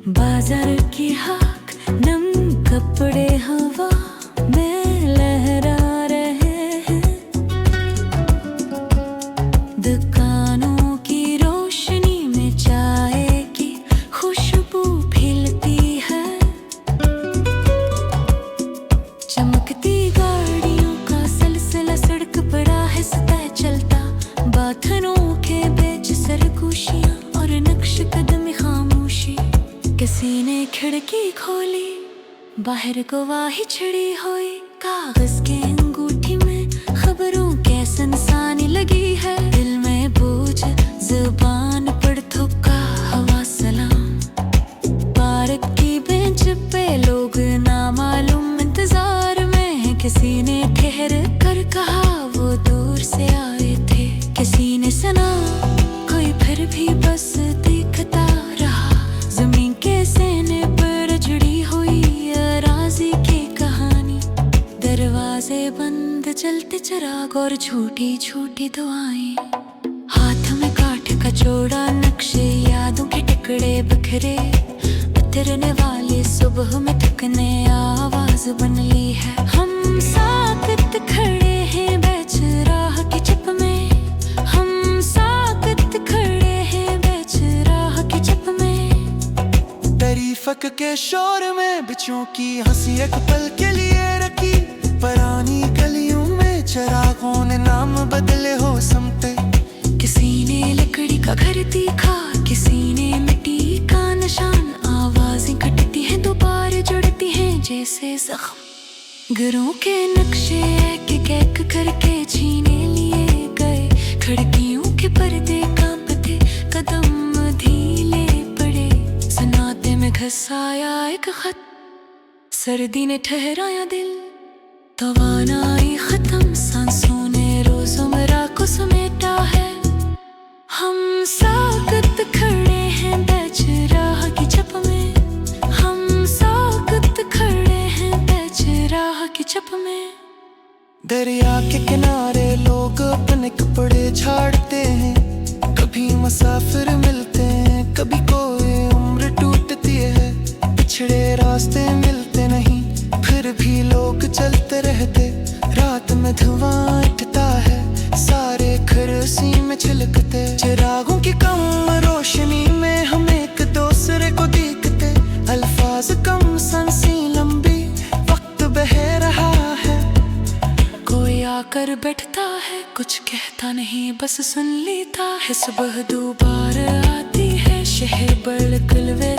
बाजार की हाक नम कपड़े हवा में लहरा रहे हैं। दुकानों की रोशनी में चाय की खुशबू फैलती है। चमकती गाड़ियों का सिलसिला सड़क पड़ा है सतह चलता। बाथनों के बीच सरगोशियां और नक्श कदम खामोशी। किसी ने खिड़की खोली, बाहर को वाही छिड़ी हुई। कागज के अंगूठी में खबरों के सनसानी लगी है। दिल में बोझ जुबान पर थोका हवा सलाम। पार्क की बेंच पे लोग नामालूम इंतजार में हैं। किसी ने ठहर कर कहा वो दूर से आए थे। किसी ने सुना कोई फिर भी बस देखता रहा। जमीन के सीने पर जुड़ी हुई अराज़ी की कहानी। दरवाजे बंद, जलते चिराग और झूठी झूठी दुआएं। हाथ में काठ का जोड़ा नक्शे, यादों के टुकड़े बिखरे। उतरने वाली सुबह में थकने आवाज बन ली है। हम साकत खड़े हैं बेच राह की चप में। हम साकत खड़े हैं बेच राह की चप में। तरीफक के शोर में बिच्छों की हंसी एक पल के लिए रखी। पुरानी गलियों में चिरागों ने नाम बदले हो समते। किसी ने लकड़ी का घर देखा, किसी ने मिट्टी का निशान। आवाजें कटती हैं, दोबारा जुड़ती हैं जैसे जख्म। घरों के नक्शे एक एक करके छीने लिए गए। खिड़कियों के पर्दे कांपते, कदम ढीले पड़े। सन्नाटे में घसाया एक खत, सर्दी ने ठहराया दिल। तवानाई खत्म, सांसों ने रोजमर्रा को समेटा है। हम साकत खड़े हैं बेच राह की चप में। हम साकत खड़े हैं बेच राह की चप में। दरिया के किनारे लोग अपने कपड़े झाड़ते हैं। कभी मुसाफिर मिलते हैं, कभी कोई उम्र टूटती है। पिछड़े रास्ते मिलते नहीं, फिर भी लोग चलते रहते। रात में धुआं उठता है, सारे घर उसी में छिलकते। चिरागों की कम रोशनी में हम एक दूसरे को देखते। अल्फाज कम, सांसें लंबी, वक्त बह रहा है। कोई आकर बैठता है, कुछ कहता नहीं बस सुन लेता है। सुबह दोबारा आती है, शहर बड़ कलवे